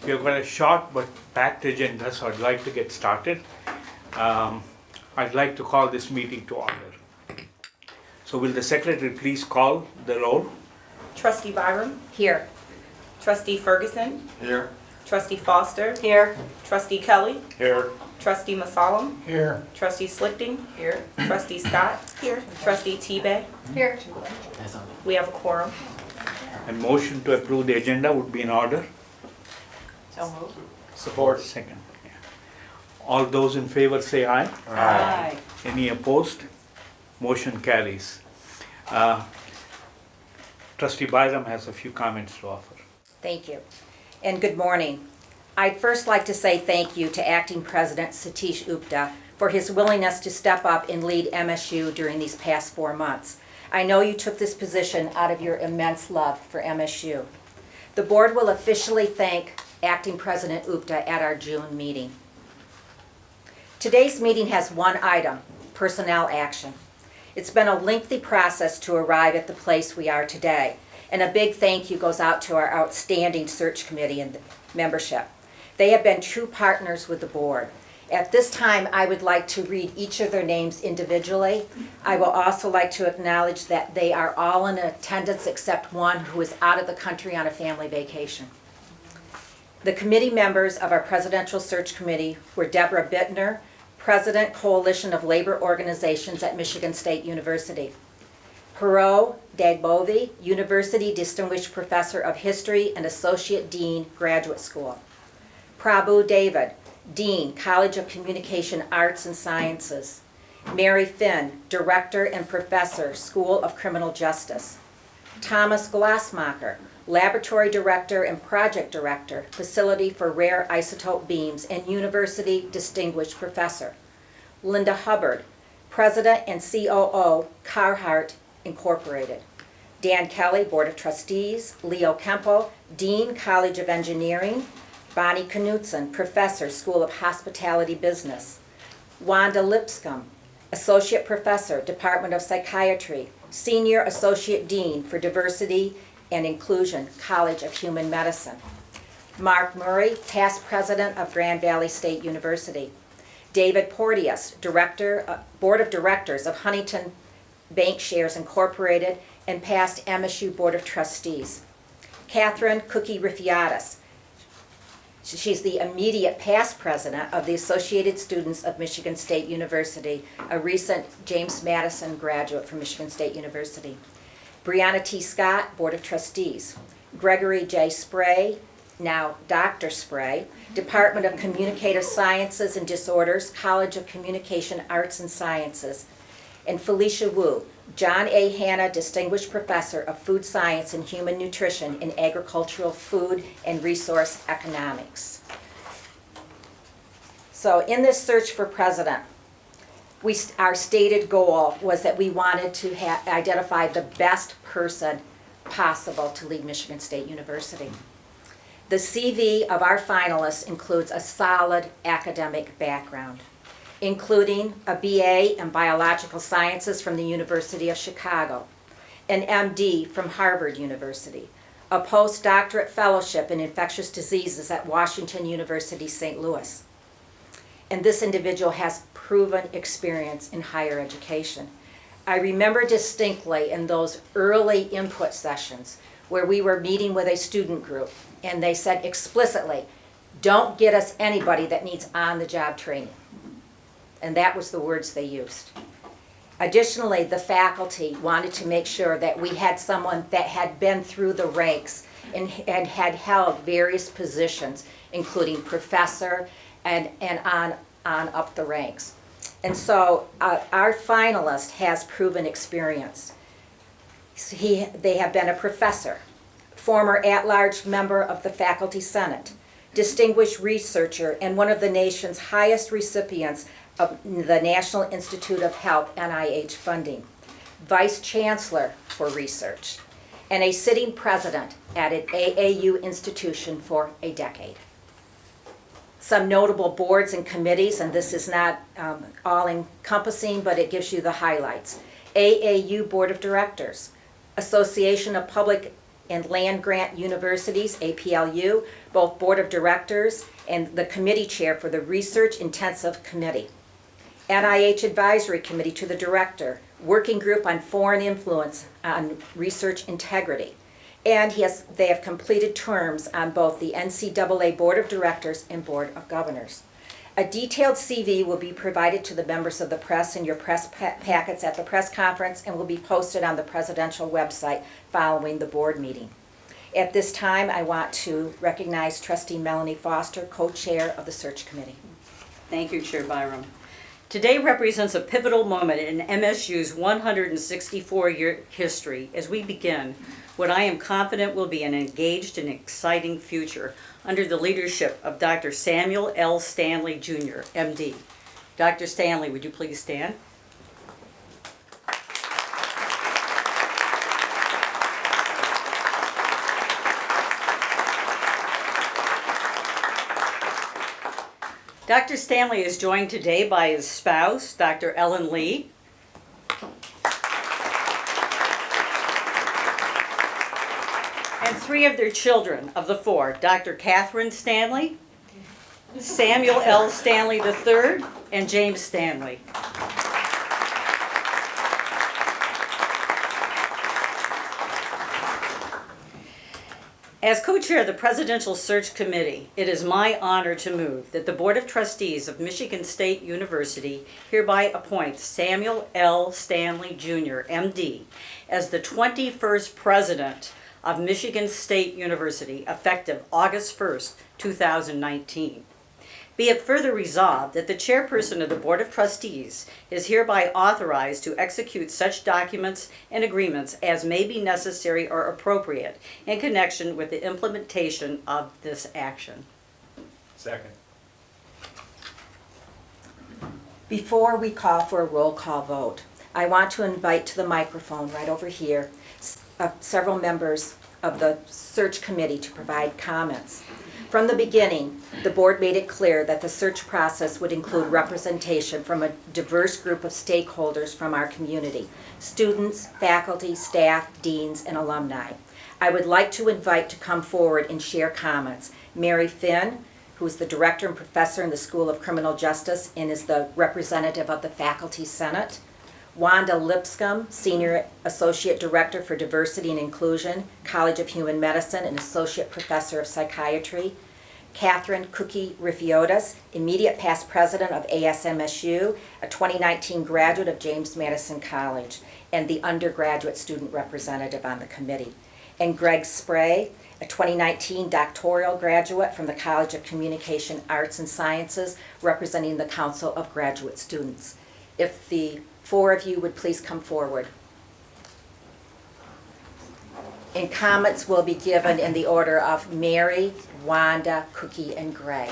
We've got a short but packed agenda, so I'd like to get started. I'd like to call this meeting to order. So will the secretary please call the roll? Trustee Byrum? Here. Trustee Ferguson? Here. Trustee Foster? Here. Trustee Kelly? Here. Trustee Masalam? Here. Trustee Slichting? Here. Trustee Scott? Here. Trustee Tebay? Here. We have a quorum. And motion to approve the agenda would be in order. So moved. Support. Second. Yeah. All those in favor say aye. Aye. Any opposed? Motion carries. Trustee Byrum has a few comments to offer. Thank you. And good morning. I'd first like to say thank you to Acting President Satish Udpa for his willingness to step up and lead MSU during these past 4 months. I know you took this position out of your immense love for MSU. The board will officially thank Acting President Udpa at our June meeting. Today's meeting has one item, personnel action. It's been a lengthy process to arrive at the place we are today, and a big thank you goes out to our outstanding search committee and membership. They have been true partners with the board. At this time, I would like to read each of their names individually. I will also like to acknowledge that they are all in attendance except one who is out of the country on a family vacation. The committee members of our Presidential Search Committee were Deborah Bittner, President, Coalition of Labor Organizations at Michigan State University. Perot Dagbovi, University Distinguished Professor of History and Associate Dean, Graduate School. Prabhu David, Dean, College of Communication Arts and Sciences. Mary Finn, Director and Professor, School of Criminal Justice. Thomas Glassmacher, Laboratory Director and Project Director, Facility for Rare Isotope Beams and University Distinguished Professor. Linda Hubbard, President and COO, Carhartt Incorporated. Dan Kelly, Board of Trustees. Leo Kempo, Dean, College of Engineering. Bonnie Knutson, Professor, School of Hospitality Business. Wanda Lipscomb, Associate Professor, Department of Psychiatry. Senior Associate Dean for Diversity and Inclusion, College of Human Medicine. Mark Murray, past President of Grand Valley State University. David Porteous, Board of Directors of Huntington Bank Shares Incorporated and past MSU Board of Trustees. Catherine Cookie Rifiatis, she's the immediate past president of the Associated Students of Michigan State University, a recent James Madison graduate from Michigan State University. Brianna T. Scott, Board of Trustees. Gregory J. Spray, now Dr. Spray, Department of Communicative Sciences and Disorders, College of Communication Arts and Sciences. And Felicia Wu, John A. Hanna Distinguished Professor of Food Science and Human Nutrition in Agricultural Food and Resource Economics. So in this search for president, our stated goal was that we wanted to identify the best person possible to lead Michigan State University. The CV of our finalists includes a solid academic background, including a BA in Biological Sciences from the University of Chicago, an MD from Harvard University, a postdoctorate fellowship in infectious diseases at Washington University, St. Louis. And this individual has proven experience in higher education. I remember distinctly in those early input sessions where we were meeting with a student group, and they said explicitly, don't get us anybody that needs on-the-job training. And that was the words they used. Additionally, the faculty wanted to make sure that we had someone that had been through the ranks and had held various positions, including professor and on up the ranks. And so our finalist has proven experience. They have been a professor, former at-large member of the Faculty Senate, distinguished researcher, and one of the nation's highest recipients of the National Institute of Health NIH funding, vice chancellor for research, and a sitting president at an AAU institution for a decade. Some notable boards and committees, and this is not all encompassing, but it gives you the highlights. AAU Board of Directors, Association of Public and land-grant universities, APLU, both board of directors, and the committee chair for the Research Intensive Committee. NIH Advisory Committee to the director, Working Group on Foreign Influence on Research Integrity. And they have completed terms on both the NCAA Board of Directors and Board of Governors. A detailed CV will be provided to the members of the press in your press packets at the press conference and will be posted on the presidential website following the board meeting. At this time, I want to recognize Trustee Melanie Foster, co-chair of the search committee. Thank you, Chair Byrum. Today represents a pivotal moment in MSU's 164-year history as we begin what I am confident will be an engaged and exciting future under the leadership of Dr. Samuel L. Stanley, Jr., MD. Dr. Stanley, would you please stand? Dr. Stanley is joined today by his spouse, Dr. Ellen Lee, and 3 of their children of the 4, Dr. Catherine Stanley, Samuel L. Stanley III, and James Stanley. As co-chair of the Presidential Search Committee, it is my honor to move that the Board of Trustees of Michigan State University hereby appoints Samuel L. Stanley, Jr., MD, as the 21st President of Michigan State University, effective August 1st, 2019. Be it further resolved that the chairperson of the Board of Trustees is hereby authorized to execute such documents and agreements as may be necessary or appropriate in connection with the implementation of this action. Second. Before we call for a roll call vote, I want to invite to the microphone right over here several members of the search committee to provide comments. From the beginning, the board made it clear that the search process would include representation from a diverse group of stakeholders from our community: students, faculty, staff, deans, and alumni. I would like to invite to come forward and share comments Mary Finn, who is the director and professor in the School of Criminal Justice and is the representative of the Faculty Senate; Wanda Lipscomb, Senior Associate Director for Diversity and Inclusion, College of Human Medicine and Associate Professor of Psychiatry; Catherine Cookie Rifiotis, Immediate Past President of ASMSU, a 2019 graduate of James Madison College, and the undergraduate student representative on the committee; and Greg Spray, a 2019 doctoral graduate from the College of Communication, Arts and Sciences, representing the Council of Graduate Students. If the 4 of you would please come forward. And comments will be given in the order of Mary, Wanda, Cookie, and Greg.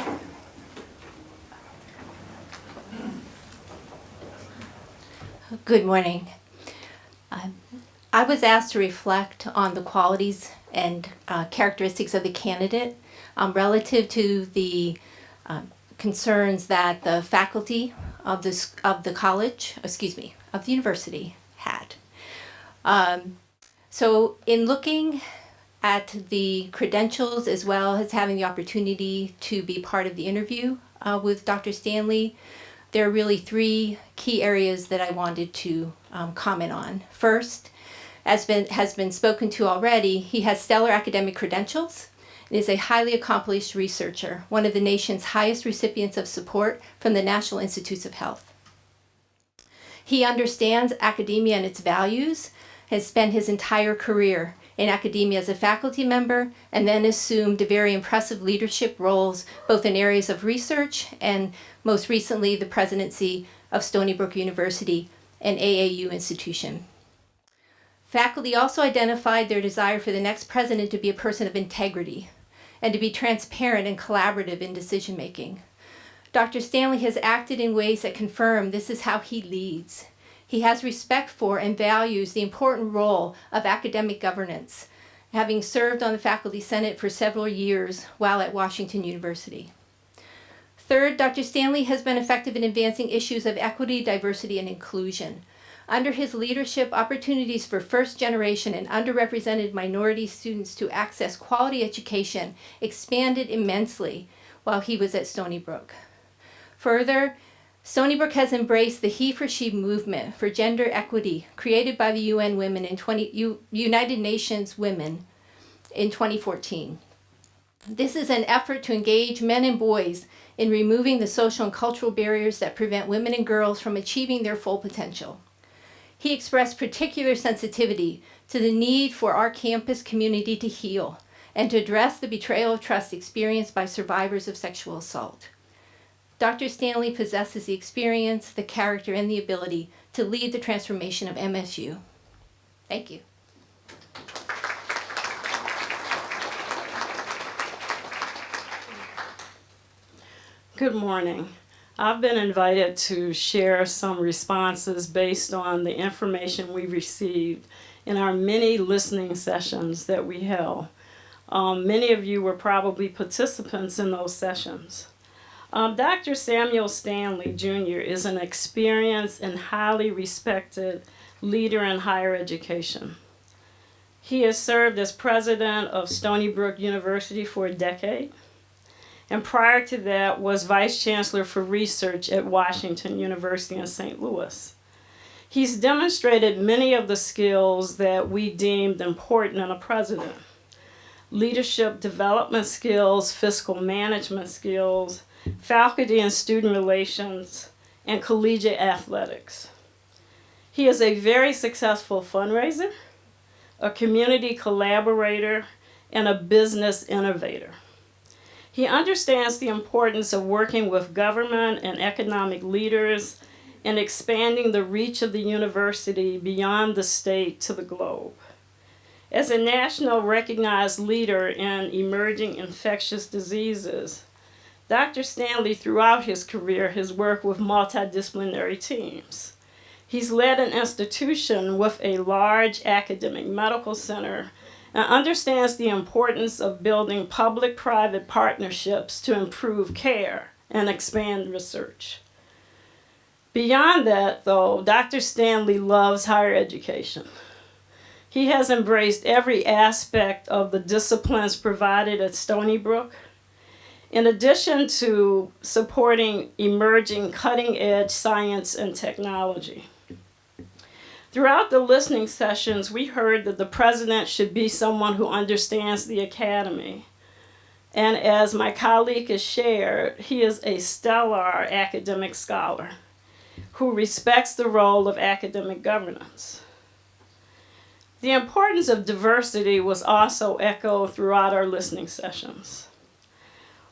Good morning. I was asked to reflect on the qualities and characteristics of the candidate relative to the concerns that the faculty of the college, of the university had. So in looking at the credentials as well as having the opportunity to be part of the interview with Dr. Stanley, there are really 3 key areas that I wanted to comment on. First, as has been spoken to already, he has stellar academic credentials and is a highly accomplished researcher, one of the nation's highest recipients of support from the National Institutes of Health. He understands academia and its values, has spent his entire career in academia as a faculty member, and then assumed very impressive leadership roles both in areas of research and most recently the presidency of Stony Brook University, an AAU institution. Faculty also identified their desire for the next president to be a person of integrity and to be transparent and collaborative in decision making. Dr. Stanley has acted in ways that confirm this is how he leads. He has respect for and values the important role of academic governance, having served on the Faculty Senate for several years while at Washington University. Third, Dr. Stanley has been effective in advancing issues of equity, diversity, and inclusion. Under his leadership, opportunities for first-generation and underrepresented minority students to access quality education expanded immensely while he was at Stony Brook. Further, Stony Brook has embraced the He for She movement for gender equity created by the United Nations Women in 2014. This is an effort to engage men and boys in removing the social and cultural barriers that prevent women and girls from achieving their full potential. He expressed particular sensitivity to the need for our campus community to heal and to address the betrayal of trust experienced by survivors of sexual assault. Dr. Stanley possesses the experience, the character, and the ability to lead the transformation of MSU. Thank you. Good morning. I've been invited to share some responses based on the information we received in our many listening sessions that we held. Many of you were probably participants in those sessions. Dr. Samuel Stanley Jr. is an experienced and highly respected leader in higher education. He has served as president of Stony Brook University for a decade, and prior to that was vice chancellor for research at Washington University in St. Louis. He's demonstrated many of the skills that we deemed important in a president: leadership development skills, fiscal management skills, faculty and student relations, and collegiate athletics. He is a very successful fundraiser, a community collaborator, and a business innovator. He understands the importance of working with government and economic leaders and expanding the reach of the university beyond the state to the globe. As a national recognized leader in emerging infectious diseases, Dr. Stanley throughout his career has worked with multidisciplinary teams. He's led an institution with a large academic medical center and understands the importance of building public-private partnerships to improve care and expand research. Beyond that, though, Dr. Stanley loves higher education. He has embraced every aspect of the disciplines provided at Stony Brook, in addition to supporting emerging cutting-edge science and technology. Throughout the listening sessions, we heard that the president should be someone who understands the academy. And as my colleague has shared, he is a stellar academic scholar who respects the role of academic governance. The importance of diversity was also echoed throughout our listening sessions.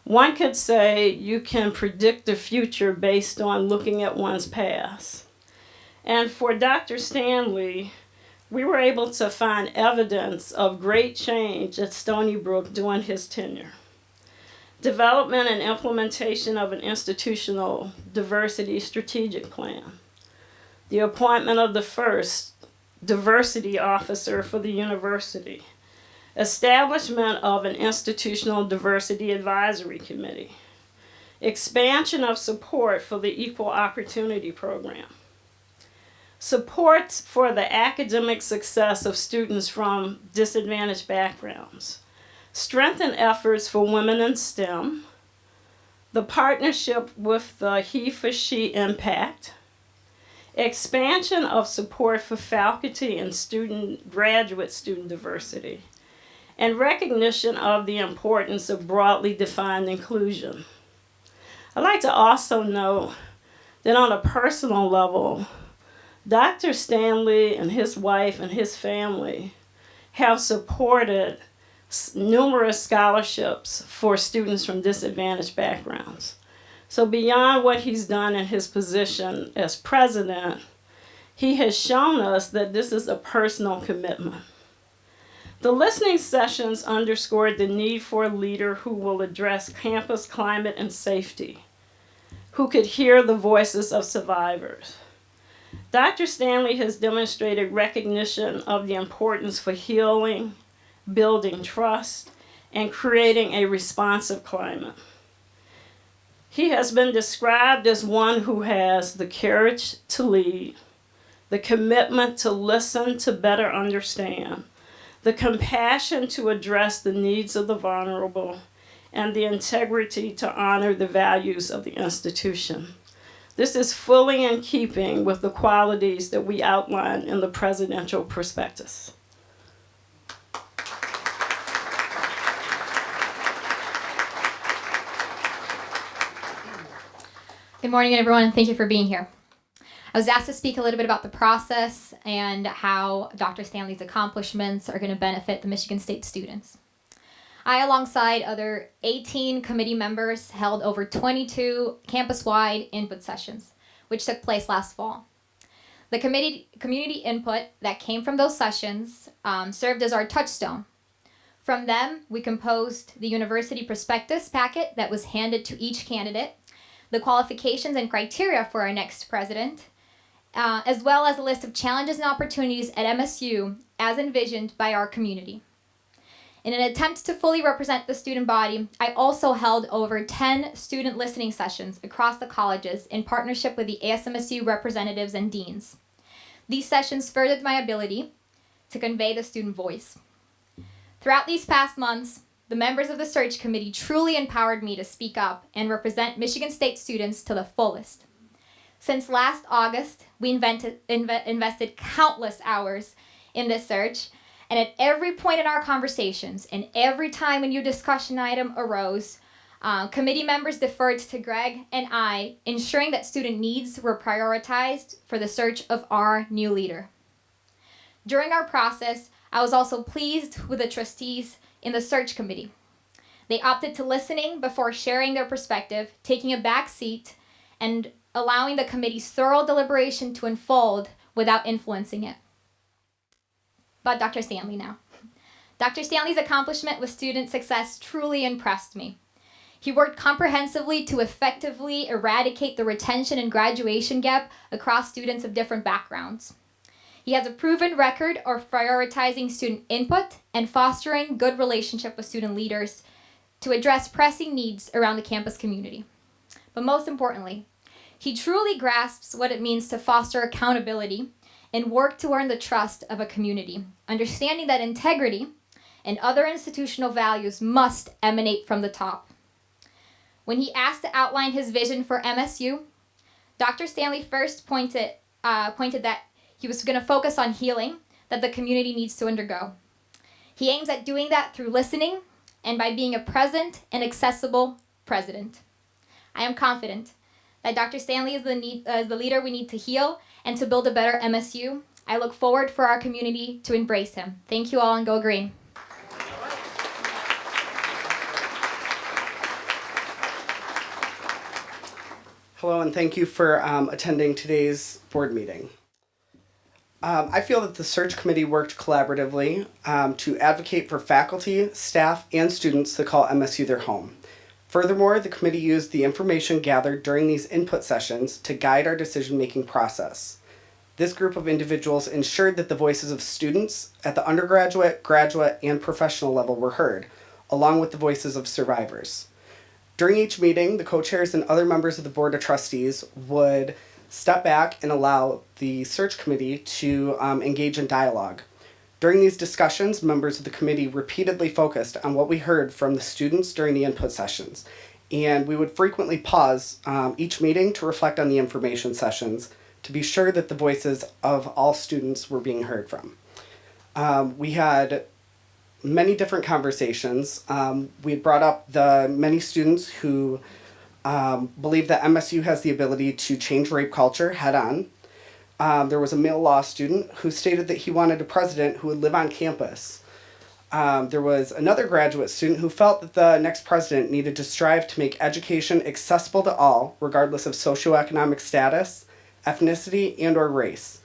One could say you can predict the future based on looking at one's past. And for Dr. Stanley, we were able to find evidence of great change at Stony Brook during his tenure. Development and implementation of an institutional diversity strategic plan. The appointment of the first diversity officer for the university. Establishment of an institutional diversity advisory committee. Expansion of support for the Equal Opportunity Program. Support for the academic success of students from disadvantaged backgrounds. Strengthen efforts for women in STEM. The partnership with the He for She Impact. Expansion of support for faculty and graduate student diversity. And recognition of the importance of broadly defined inclusion. I'd like to also note that on a personal level, Dr. Stanley and his wife and his family have supported numerous scholarships for students from disadvantaged backgrounds. So beyond what he's done in his position as president, he has shown us that this is a personal commitment. The listening sessions underscored the need for a leader who will address campus climate and safety, who could hear the voices of survivors. Dr. Stanley has demonstrated recognition of the importance for healing, building trust, and creating a responsive climate. He has been described as one who has the courage to lead, the commitment to listen to better understand, the compassion to address the needs of the vulnerable, and the integrity to honor the values of the institution. This is fully in keeping with the qualities that we outlined in the presidential prospectus. Good morning, everyone, and thank you for being here. I was asked to speak a little bit about the process and how Dr. Stanley's accomplishments are going to benefit the Michigan State students. I, alongside other 18 committee members, held over 22 campus-wide input sessions, which took place last fall. The community input that came from those sessions served as our touchstone. From them, we composed the university prospectus packet that was handed to each candidate, the qualifications and criteria for our next president, as well as a list of challenges and opportunities at MSU as envisioned by our community. In an attempt to fully represent the student body, I also held over 10 student listening sessions across the colleges in partnership with the ASMSU representatives and deans. These sessions furthered my ability to convey the student voice. Throughout these past months, the members of the search committee truly empowered me to speak up and represent Michigan State students to the fullest. Since last August, we invested countless hours in this search, and at every point in our conversations and every time a new discussion item arose, committee members deferred to Greg and I, ensuring that student needs were prioritized for the search of our new leader. During our process, I was also pleased with the trustees in the search committee. They opted to listening before sharing their perspective, taking a back seat, and allowing the committee's thorough deliberation to unfold without influencing it. About Dr. Stanley now. Dr. Stanley's accomplishment with student success truly impressed me. He worked comprehensively to effectively eradicate the retention and graduation gap across students of different backgrounds. He has a proven record of prioritizing student input and fostering good relationship with student leaders to address pressing needs around the campus community. But most importantly, he truly grasps what it means to foster accountability and work to earn the trust of a community, understanding that integrity and other institutional values must emanate from the top. When he asked to outline his vision for MSU, Dr. Stanley first pointed that he was going to focus on healing that the community needs to undergo. He aims at doing that through listening and by being a present and accessible president. I am confident that Dr. Stanley is the leader we need to heal and to build a better MSU. I look forward for our community to embrace him. Thank you all, and go green. Hello, and thank you for attending today's board meeting. I feel that the search committee worked collaboratively to advocate for faculty, staff, and students to call MSU their home. Furthermore, the committee used the information gathered during these input sessions to guide our decision-making process. This group of individuals ensured that the voices of students at the undergraduate, graduate, and professional level were heard, along with the voices of survivors. During each meeting, the co-chairs and other members of the Board of Trustees would step back and allow the search committee to engage in dialogue. During these discussions, members of the committee repeatedly focused on what we heard from the students during the input sessions, and we would frequently pause each meeting to reflect on the information sessions to be sure that the voices of all students were being heard from. We had many different conversations. We had brought up the many students who believe that MSU has the ability to change rape culture head on. There was a male law student who stated that he wanted a president who would live on campus. There was another graduate student who felt that the next president needed to strive to make education accessible to all, regardless of socioeconomic status, ethnicity, and or race.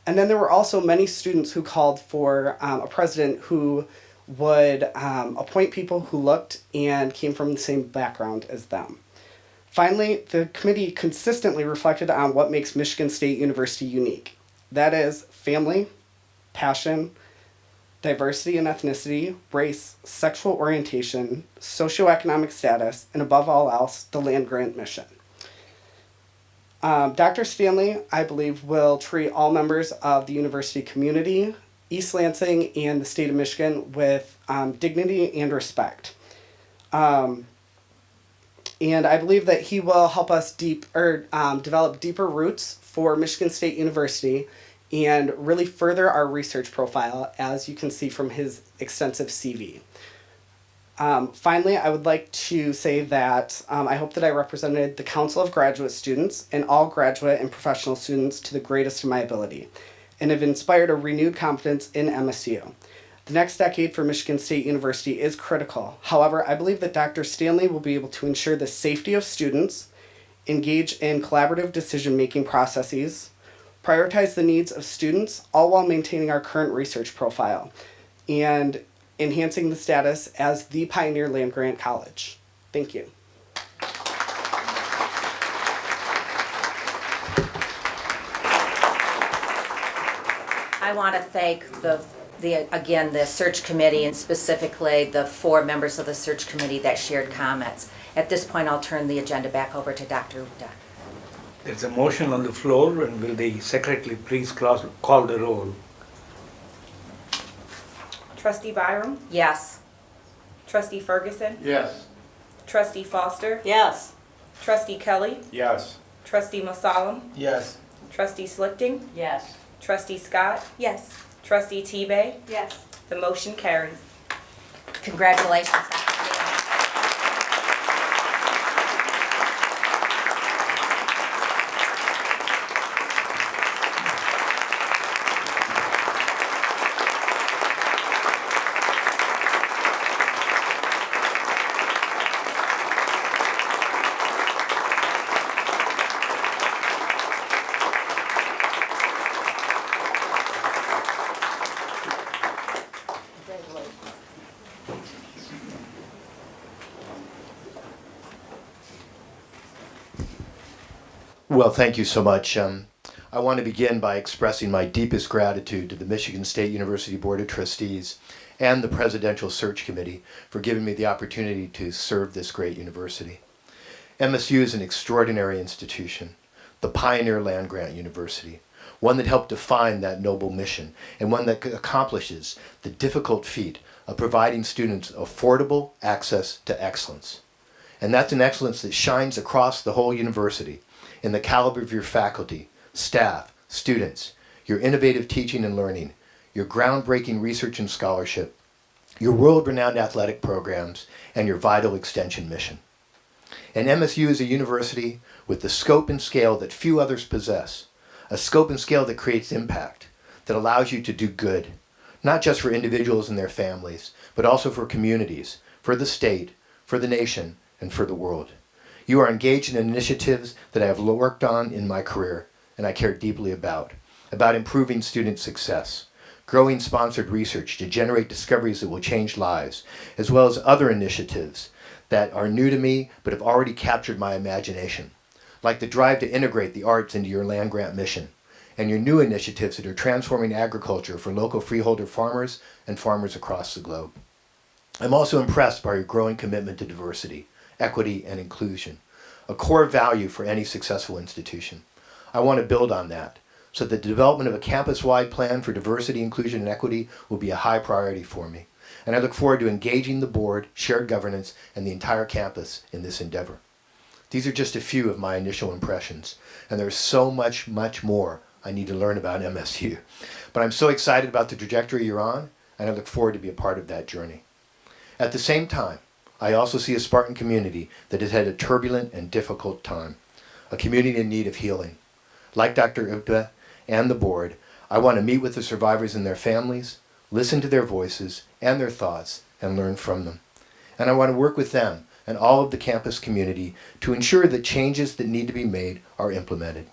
And then there were also many students who called for a president who would appoint people who looked and came from the same background as them. Finally, the committee consistently reflected on what makes Michigan State University unique. That is family, passion, diversity and ethnicity, race, sexual orientation, socioeconomic status, and above all else, the land-grant mission. Dr. Stanley, I believe, will treat all members of the university community, East Lansing, and the state of Michigan with dignity and respect. And I believe that he will help us develop deeper roots for Michigan State University and really further our research profile, as you can see from his extensive CV. Finally, I would like to say that I hope that I represented the Council of Graduate Students and all graduate and professional students to the greatest of my ability, and have inspired a renewed confidence in MSU. The next decade for Michigan State University is critical. However, I believe that Dr. Stanley will be able to ensure the safety of students, engage in collaborative decision-making processes, prioritize the needs of students, all while maintaining our current research profile, and enhancing the status as the Pioneer Land-Grant College. Thank you. I want to thank again, the search committee, and specifically the 4 members of the search committee that shared comments. At this point, I'll turn the agenda back over to Dr. Udpa. There's a motion on the floor, and will the secretary please call the roll? Trustee Byrum, Yes. Trustee Ferguson, Yes. Trustee Foster, Yes. Trustee Kelly, Yes. Trustee Masalam, Yes. Trustee Slichting, Yes. Trustee Scott, Yes. Trustee Tebay. Yes. The motion carries. Congratulations, Dr. Stanley. Well, thank you so much. I want to begin by expressing my deepest gratitude to the Michigan State University Board of Trustees and the Presidential Search Committee for giving me the opportunity to serve this great university. MSU is an extraordinary institution, the Pioneer Land-Grant University, one that helped define that noble mission and one that accomplishes the difficult feat of providing students affordable access to excellence. And that's an excellence that shines across the whole university in the caliber of your faculty, staff, students, your innovative teaching and learning, your groundbreaking research and scholarship, your world-renowned athletic programs, and your vital extension mission. And MSU is a university with the scope and scale that few others possess, a scope and scale that creates impact, that allows you to do good, not just for individuals and their families, but also for communities, for the state, for the nation, and for the world. You are engaged in initiatives that I have worked on in my career and I care deeply about improving student success, growing sponsored research to generate discoveries that will change lives, as well as other initiatives that are new to me but have already captured my imagination, like the drive to integrate the arts into your land-grant mission, and your new initiatives that are transforming agriculture for local freeholder farmers and farmers across the globe. I'm also impressed by your growing commitment to diversity, equity, and inclusion, a core value for any successful institution. I want to build on that, so that the development of a campus-wide plan for diversity, inclusion, and equity will be a high priority for me. And I look forward to engaging the board, shared governance, and the entire campus in this endeavor. These are just a few of my initial impressions, and there's so much, much more I need to learn about MSU. But I'm so excited about the trajectory you're on, and I look forward to be a part of that journey. At the same time, I also see a Spartan community that has had a turbulent and difficult time, a community in need of healing. Like Dr. Udpa and the board, I want to meet with the survivors and their families, listen to their voices and their thoughts, and learn from them. And I want to work with them and all of the campus community to ensure that changes that need to be made are implemented.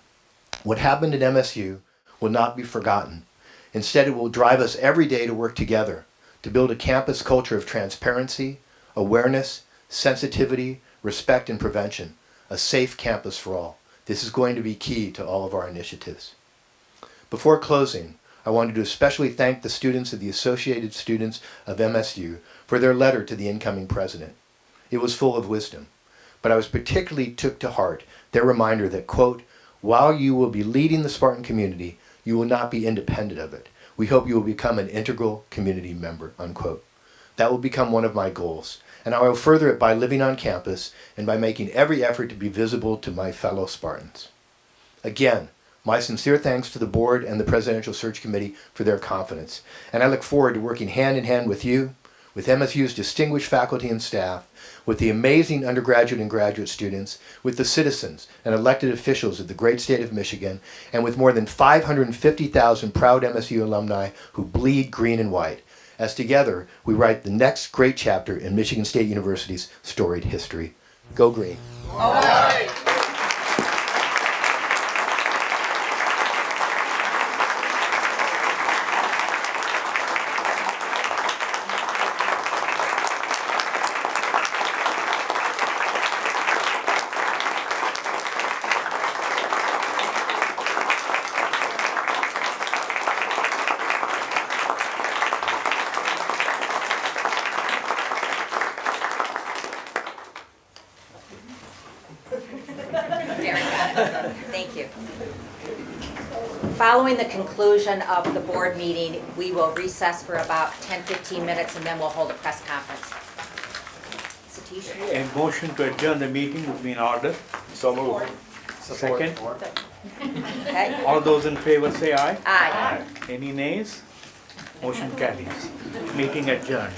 What happened at MSU will not be forgotten. Instead, it will drive us every day to work together to build a campus culture of transparency, awareness, sensitivity, respect, and prevention, a safe campus for all. This is going to be key to all of our initiatives. Before closing, I wanted to especially thank the students of the Associated Students of MSU for their letter to the incoming president. It was full of wisdom, but I was particularly took to heart their reminder that, quote, While you will be leading the Spartan community, you will not be independent of it. We hope you will become an integral community member, unquote. That will become one of my goals, and I will further it by living on campus and by making every effort to be visible to my fellow Spartans. Again, my sincere thanks to the board and the Presidential Search Committee for their confidence, and I look forward to working hand in hand with you, with MSU's distinguished faculty and staff, with the amazing undergraduate and graduate students, with the citizens and elected officials of the great state of Michigan, and with more than 550,000 proud MSU alumni who bleed green and white, as together we write the next great chapter in Michigan State University's storied history. Go Green. All right. Thank you. Following the conclusion of the board meeting, we will recess for about 10-15 minutes and then we'll hold a press conference. Satish? A motion to adjourn the meeting would be in order. So moved. Second. Okay. All those in favor say aye. Aye. Any nays? Motion carries. Meeting adjourned.